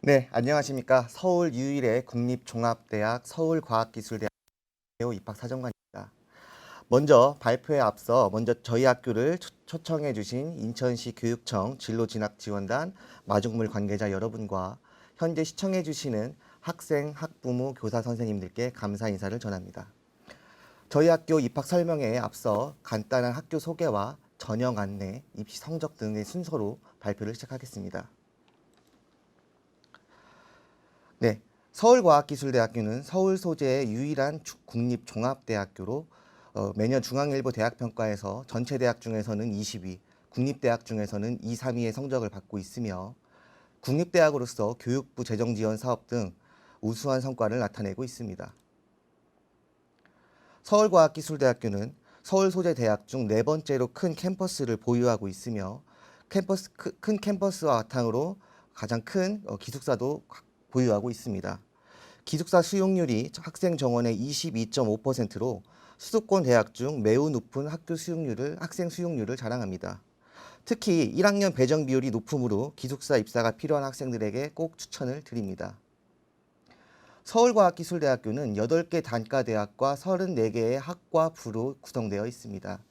네, 안녕하십니까. 서울 유일의 국립종합대학 서울과학기술대학 입학사정관입니다. 먼저 발표에 앞서 저희 학교를 초청해 주신 인천시 교육청 진로진학지원단 마중물 관계자 여러분과 현재 시청해 주시는 학생, 학부모, 교사 선생님들께 감사 인사를 전합니다. 저희 학교 입학 설명회에 앞서 간단한 학교 소개와 전형 안내, 입시 성적 등의 순서로 발표를 시작하겠습니다. 네, 서울과학기술대학교는 서울 소재의 유일한 국립종합대학교로 매년 중앙일보 대학평가에서 전체 대학 중에서는 20위, 국립대학 중에서는 2, 3위의 성적을 받고 있으며 국립대학으로서 교육부 재정지원 사업 등 우수한 성과를 나타내고 있습니다. 서울과학기술대학교는 서울 소재 대학 중 네 번째로 큰 캠퍼스를 보유하고 있으며 큰 캠퍼스와 바탕으로 가장 큰 기숙사도 보유하고 있습니다. 기숙사 수용률이 학생 정원의 22.5%로 수도권 대학 중 매우 높은 학생 수용률을 자랑합니다. 특히 1학년 배정 비율이 높으므로 기숙사 입사가 필요한 학생들에게 꼭 추천을 드립니다. 서울과학기술대학교는 8개 단과대학과 34개의 학과 부로 구성되어 있습니다.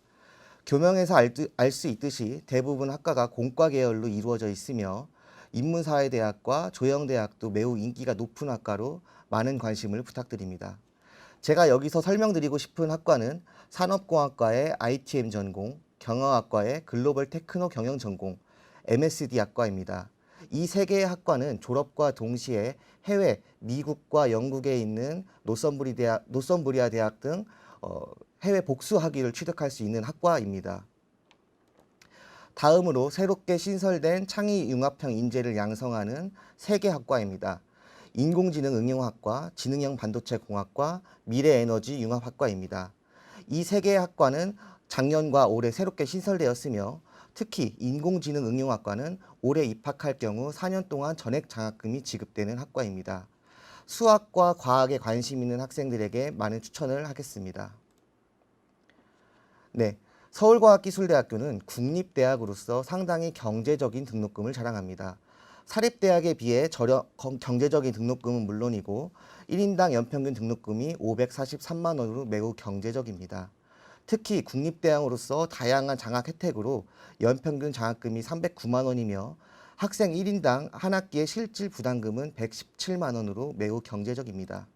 교명에서 알 수 있듯이 대부분 학과가 공과 계열로 이루어져 있으며 인문사회대학과 조영대학도 매우 인기가 높은 학과로 많은 관심을 부탁드립니다. 제가 여기서 설명드리고 싶은 학과는 산업공학과의 ITM 전공, 경영학과의 글로벌 테크노 경영 전공, MSD 학과입니다. 이 세 개의 학과는 졸업과 동시에 해외 미국과 영국에 있는 노썸부리아 대학 등 해외 복수 학위를 취득할 수 있는 학과입니다. 다음으로 새롭게 신설된 창의융합형 인재를 양성하는 세 개 학과입니다. 인공지능 응용학과, 지능형 반도체공학과, 미래에너지융합학과입니다. 이 세 개의 학과는 작년과 올해 새롭게 신설되었으며 특히 인공지능 응용학과는 올해 입학할 경우 4년 동안 전액 장학금이 지급되는 학과입니다. 수학과 과학에 관심 있는 학생들에게 많은 추천을 하겠습니다. 네, 서울과학기술대학교는 국립대학으로서 상당히 경제적인 등록금을 자랑합니다. 사립대학에 비해 경제적인 등록금은 물론이고 1인당 연평균 등록금이 543만 원으로 매우 경제적입니다. 특히 국립대학으로서 다양한 장학 혜택으로 연평균 장학금이 309만 원이며 학생 1인당 한 학기의 실질 부담금은 117만 원으로 매우 경제적입니다.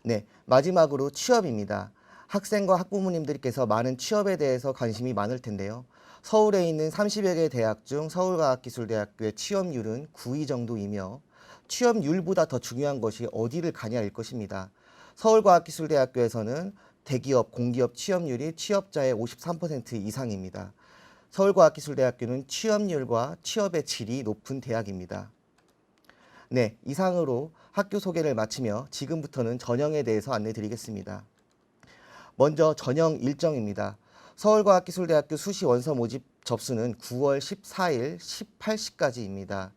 네, 마지막으로 취업입니다. 학생과 학부모님들께서 많은 취업에 대해서 관심이 많을 텐데요. 서울에 있는 30여 개 대학 중 서울과학기술대학교의 취업률은 9위 정도이며 취업률보다 더 중요한 것이 어디를 가냐일 것입니다. 서울과학기술대학교에서는 대기업, 공기업 취업률이 취업자의 53% 이상입니다. 서울과학기술대학교는 취업률과 취업의 질이 높은 대학입니다. 네, 이상으로 학교 소개를 마치며 지금부터는 전형에 대해서 안내드리겠습니다. 먼저 전형 일정입니다. 서울과학기술대학교 수시 원서 모집 접수는 9월 14일 18시까지입니다.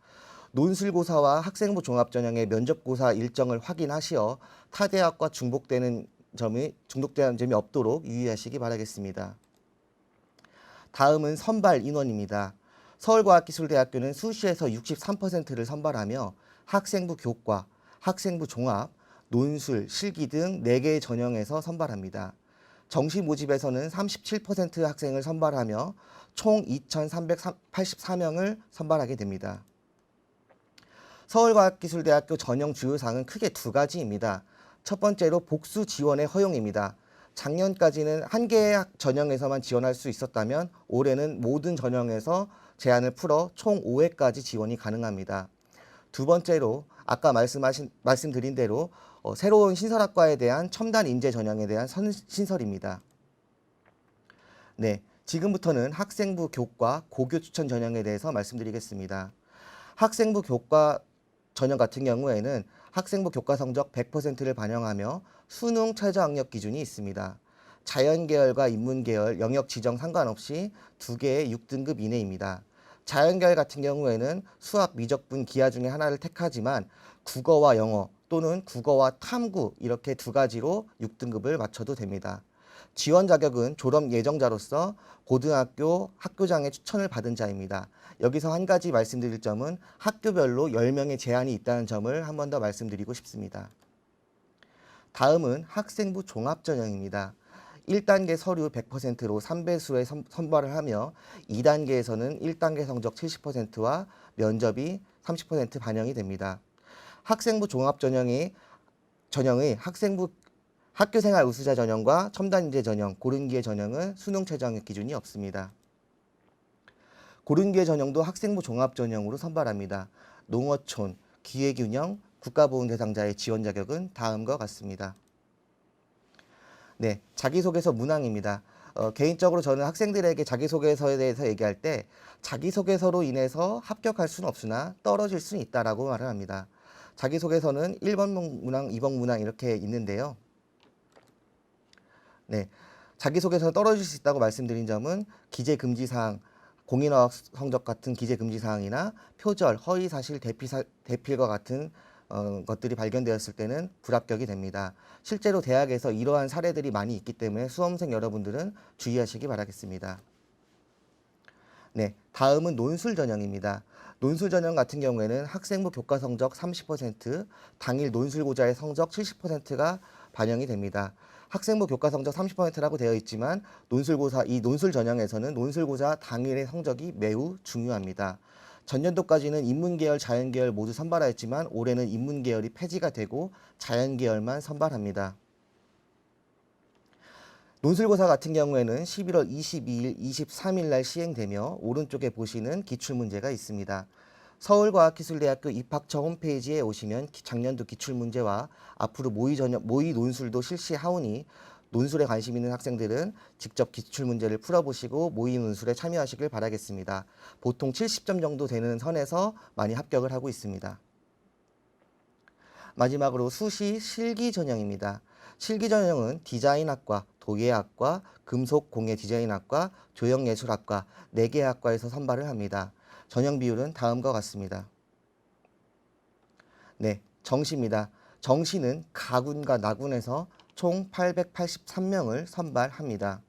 논술고사와 학생부 종합전형의 면접고사 일정을 확인하시어 타 대학과 중복되는 점이 없도록 유의하시기 바라겠습니다. 다음은 선발 인원입니다. 서울과학기술대학교는 수시에서 63%를 선발하며 학생부 교과, 학생부 종합, 논술, 실기 등 4개의 전형에서 선발합니다. 정시 모집에서는 37% 학생을 선발하며 총 2,384명을 선발하게 됩니다. 서울과학기술대학교 전형 주요사항은 크게 두 가지입니다. 첫 번째로 복수 지원의 허용입니다. 작년까지는 한 개의 전형에서만 지원할 수 있었다면 올해는 모든 전형에서 제한을 풀어 총 5회까지 지원이 가능합니다. 두 번째로 아까 말씀드린 대로 새로운 신설학과에 대한 첨단 인재 전형에 대한 신설입니다. 네, 지금부터는 학생부 교과 고교 추천 전형에 대해서 말씀드리겠습니다. 학생부 교과 전형 같은 경우에는 학생부 교과 성적 100%를 반영하며 수능 최저학력 기준이 있습니다. 자연계열과 인문계열 영역 지정 상관없이 두 개의 6등급 이내입니다. 자연계열 같은 경우에는 수학, 미적분, 기하 중에 하나를 택하지만 국어와 영어 또는 국어와 탐구 이렇게 두 가지로 6등급을 맞춰도 됩니다. 지원 자격은 졸업 예정자로서 고등학교 학교장의 추천을 받은 자입니다. 여기서 한 가지 말씀드릴 점은 학교별로 10명의 제한이 있다는 점을 한 번 더 말씀드리고 싶습니다. 다음은 학생부 종합전형입니다. 1단계 서류 100%로 3배수의 선발을 하며 2단계에서는 1단계 성적 70%와 면접이 30% 반영이 됩니다. 학생부 종합전형의 학생부 학교생활 우수자 전형과 첨단인재 전형, 고른기회 전형은 수능 최저학력 기준이 없습니다. 고른기회 전형도 학생부 종합전형으로 선발합니다. 농어촌, 기회균형, 국가보훈 대상자의 지원 자격은 다음과 같습니다. 네, 자기소개서 문항입니다. 개인적으로 저는 학생들에게 자기소개서에 대해서 얘기할 때 자기소개서로 인해서 합격할 수는 없으나 떨어질 수는 있다라고 말을 합니다. 자기소개서는 1번 문항, 2번 문항 이렇게 있는데요. 네, 자기소개서는 떨어질 수 있다고 말씀드린 점은 기재금지사항, 공인어학 성적 같은 기재금지사항이나 표절, 허위사실, 대필과 같은 것들이 발견되었을 때는 불합격이 됩니다. 실제로 대학에서 이러한 사례들이 많이 있기 때문에 수험생 여러분들은 주의하시기 바라겠습니다. 네, 다음은 논술 전형입니다. 논술 전형 같은 경우에는 학생부 교과 성적 30%, 당일 논술고자의 성적 70%가 반영이 됩니다. 학생부 교과 성적 30%라고 되어 있지만 이 논술 전형에서는 논술고자 당일의 성적이 매우 중요합니다. 전년도까지는 인문계열, 자연계열 모두 선발하였지만 올해는 인문계열이 폐지가 되고 자연계열만 선발합니다. 논술고사 같은 경우에는 11월 22일, 23일 날 시행되며 오른쪽에 보시는 기출문제가 있습니다. 서울과학기술대학교 입학처 홈페이지에 오시면 작년도 기출문제와 앞으로 모의 논술도 실시하오니 논술에 관심 있는 학생들은 직접 기출문제를 풀어보시고 모의 논술에 참여하시길 바라겠습니다. 보통 70점 정도 되는 선에서 많이 합격을 하고 있습니다. 마지막으로 수시 실기 전형입니다. 실기 전형은 디자인학과, 도예학과, 금속공예 디자인학과, 조형예술학과 4개 학과에서 선발을 합니다. 전형 비율은 다음과 같습니다. 네, 정시입니다. 정시는 가군과 나군에서 총 883명을 선발합니다.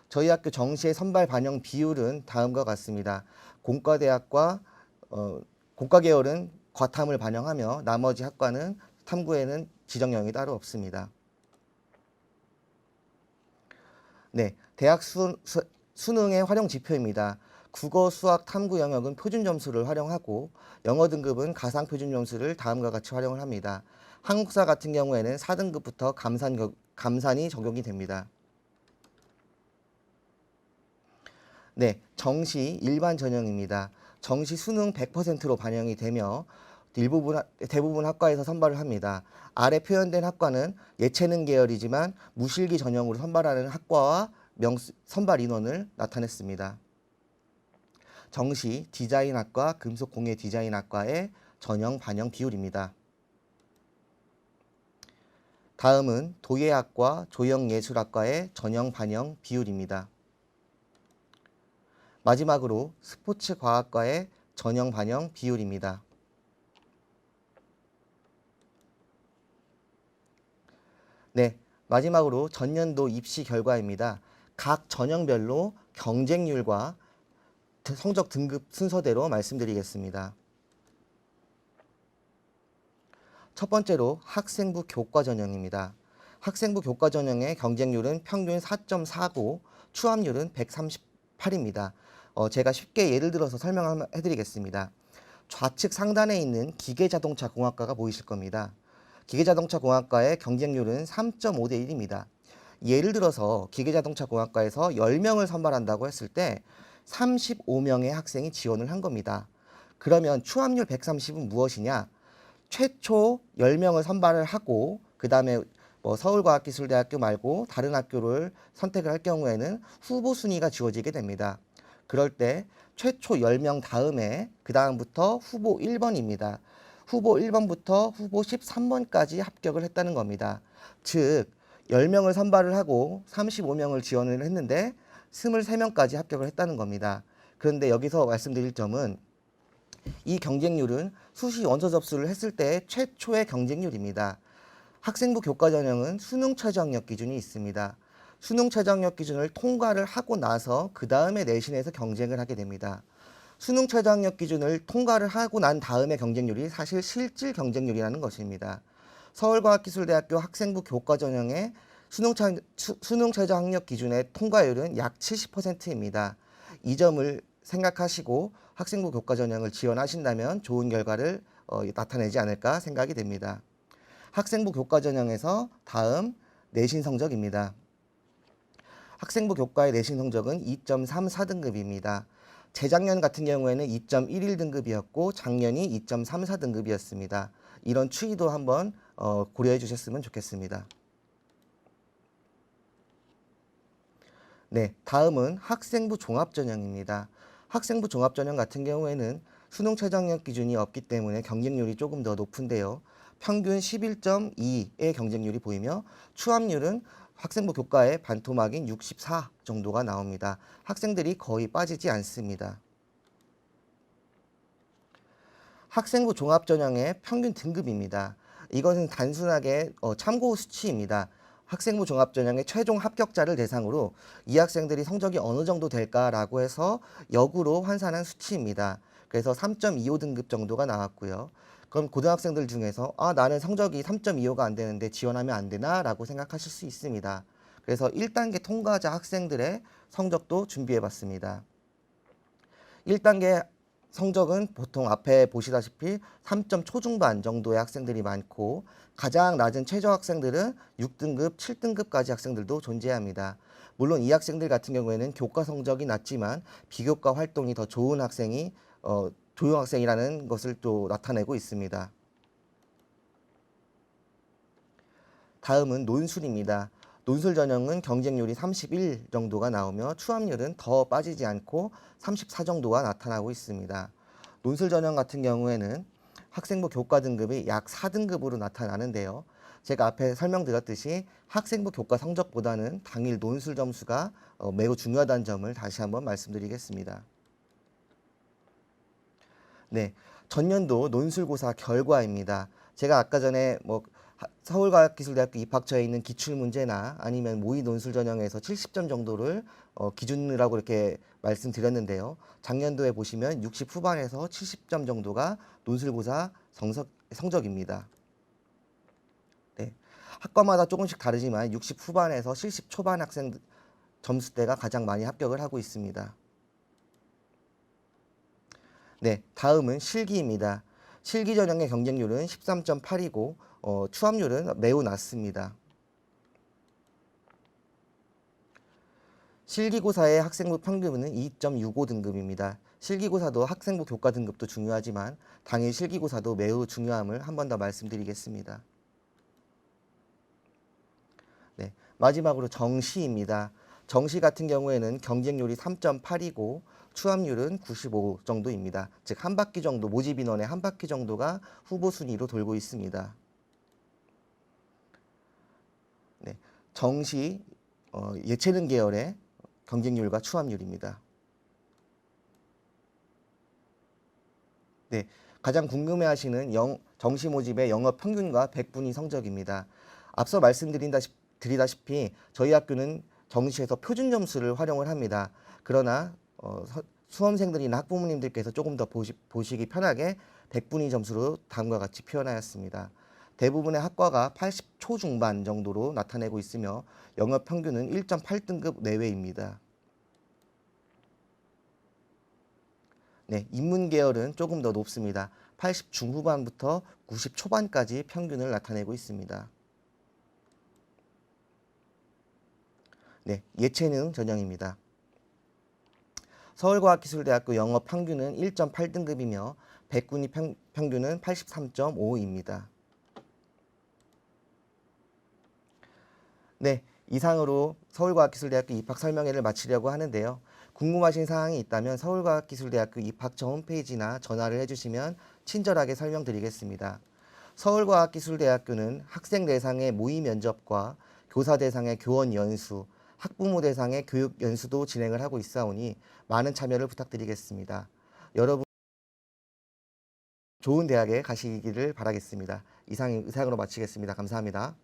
저희 학교 정시의 선발 반영 비율은 다음과 같습니다. 공과대학과 공과계열은 과탐을 반영하며 나머지 학과는 탐구에는 지정형이 따로 없습니다. 네, 대학 수능의 활용 지표입니다. 국어, 수학, 탐구 영역은 표준 점수를 활용하고 영어 등급은 가상 표준 점수를 다음과 같이 활용을 합니다. 한국사 같은 경우에는 4등급부터 감산이 적용이 됩니다. 네, 정시 일반 전형입니다. 정시 수능 100%로 반영이 되며 대부분 학과에서 선발을 합니다. 아래 표현된 학과는 예체능 계열이지만 무실기 전형으로 선발하는 학과와 선발 인원을 나타냈습니다. 정시 디자인학과, 금속공예 디자인학과의 전형 반영 비율입니다. 다음은 도예학과, 조형예술학과의 전형 반영 비율입니다. 마지막으로 스포츠과학과의 전형 반영 비율입니다. 네, 마지막으로 전년도 입시 결과입니다. 각 전형별로 경쟁률과 성적 등급 순서대로 말씀드리겠습니다. 첫 번째로 학생부 교과 전형입니다. 학생부 교과 전형의 경쟁률은 평균 4.49, 추합률은 138입니다. 제가 쉽게 예를 들어서 설명해 드리겠습니다. 좌측 상단에 있는 기계자동차공학과가 보이실 겁니다. 기계자동차공학과의 경쟁률은 3.5대 1입니다. 예를 들어서 기계자동차공학과에서 10명을 선발한다고 했을 때 35명의 학생이 지원을 한 겁니다. 그러면 추합률 130은 무엇이냐? 최초 10명을 선발을 하고 그 다음에 서울과학기술대학교 말고 다른 학교를 선택을 할 경우에는 후보 순위가 주어지게 됩니다. 그럴 때 최초 10명 다음에 그 다음부터 후보 1번입니다. 후보 1번부터 후보 13번까지 합격을 했다는 겁니다. 즉 10명을 선발을 하고 35명을 지원을 했는데 23명까지 합격을 했다는 겁니다. 그런데 여기서 말씀드릴 점은 이 경쟁률은 수시 원서 접수를 했을 때 최초의 경쟁률입니다. 학생부 교과 전형은 수능 최저학력 기준이 있습니다. 수능 최저학력 기준을 통과를 하고 나서 그 다음에 내신에서 경쟁을 하게 됩니다. 수능 최저학력 기준을 통과를 하고 난 다음의 경쟁률이 사실 실질 경쟁률이라는 것입니다. 서울과학기술대학교 학생부 교과 전형의 수능 최저학력 기준의 통과율은 약 70%입니다. 이 점을 생각하시고 학생부 교과 전형을 지원하신다면 좋은 결과를 나타내지 않을까 생각이 됩니다. 학생부 교과 전형에서 다음 내신 성적입니다. 학생부 교과의 내신 성적은 2.34등급입니다. 재작년 같은 경우에는 2.11등급이었고 작년이 2.34등급이었습니다. 이런 추이도 한번 고려해 주셨으면 좋겠습니다. 네, 다음은 학생부 종합전형입니다. 학생부 종합전형 같은 경우에는 수능 최저학력 기준이 없기 때문에 경쟁률이 조금 더 높은데요. 평균 11.2의 경쟁률이 보이며 추합률은 학생부 교과의 반토막인 64 정도가 나옵니다. 학생들이 거의 빠지지 않습니다. 학생부 종합전형의 평균 등급입니다. 이것은 단순하게 참고 수치입니다. 학생부 종합전형의 최종 합격자를 대상으로 이 학생들이 성적이 어느 정도 될까라고 해서 역으로 환산한 수치입니다. 그래서 3.25등급 정도가 나왔고요. 그럼 고등학생들 중에서 나는 성적이 3.25가 안 되는데 지원하면 안 되나? 라고 생각하실 수 있습니다. 그래서 1단계 통과자 학생들의 성적도 준비해 봤습니다. 1단계 성적은 보통 앞에 보시다시피 3점 초중반 정도의 학생들이 많고 가장 낮은 최저 학생들은 6등급, 7등급까지 학생들도 존재합니다. 물론 이 학생들 같은 경우에는 교과 성적이 낮지만 비교과 활동이 더 좋은 학생이 조용학생이라는 것을 또 나타내고 있습니다. 다음은 논술입니다. 논술 전형은 경쟁률이 31 정도가 나오며 추합률은 더 빠지지 않고 34 정도가 나타나고 있습니다. 논술 전형 같은 경우에는 학생부 교과 등급이 약 4등급으로 나타나는데요. 제가 앞에 설명드렸듯이 학생부 교과 성적보다는 당일 논술 점수가 매우 중요하다는 점을 다시 한번 말씀드리겠습니다. 네, 전년도 논술고사 결과입니다. 제가 아까 전에 서울과학기술대학교 입학처에 있는 기출문제나 아니면 모의 논술 전형에서 70점 정도를 기준이라고 이렇게 말씀드렸는데요. 작년도에 보시면 60 후반에서 70점 정도가 논술고사 성적입니다. 네, 학과마다 조금씩 다르지만 60 후반에서 70 초반 학생 점수대가 가장 많이 합격을 하고 있습니다. 네, 다음은 실기입니다. 실기 전형의 경쟁률은 13.8이고 추합률은 매우 낮습니다. 실기고사의 학생부 평균은 2.65등급입니다. 실기고사도 학생부 교과 등급도 중요하지만 당일 실기고사도 매우 중요함을 한 번 더 말씀드리겠습니다. 네, 마지막으로 정시입니다. 정시 같은 경우에는 경쟁률이 3.8이고 추합률은 95 정도입니다. 즉 한 바퀴 정도, 모집 인원의 한 바퀴 정도가 후보 순위로 돌고 있습니다. 네, 정시 예체능 계열의 경쟁률과 추합률입니다. 네, 가장 궁금해하시는 정시 모집의 영어 평균과 백분위 성적입니다. 앞서 말씀드리다시피 저희 학교는 정시에서 표준 점수를 활용을 합니다. 그러나 수험생들이나 학부모님들께서 조금 더 보시기 편하게 백분위 점수로 다음과 같이 표현하였습니다. 대부분의 학과가 80 초중반 정도로 나타내고 있으며 영어 평균은 1.8등급 내외입니다. 네, 인문 계열은 조금 더 높습니다. 80 중후반부터 90 초반까지 평균을 나타내고 있습니다. 네, 예체능 전형입니다. 서울과학기술대학교 영어 평균은 1.8등급이며 백분위 평균은 83.5입니다. 네, 이상으로 서울과학기술대학교 입학 설명회를 마치려고 하는데요. 궁금하신 사항이 있다면 서울과학기술대학교 입학처 홈페이지나 전화를 해주시면 친절하게 설명드리겠습니다. 서울과학기술대학교는 학생 대상의 모의 면접과 교사 대상의 교원 연수, 학부모 대상의 교육 연수도 진행을 하고 있사오니 많은 참여를 부탁드리겠습니다. 여러분 좋은 대학에 가시기를 바라겠습니다. 이상으로 마치겠습니다. 감사합니다.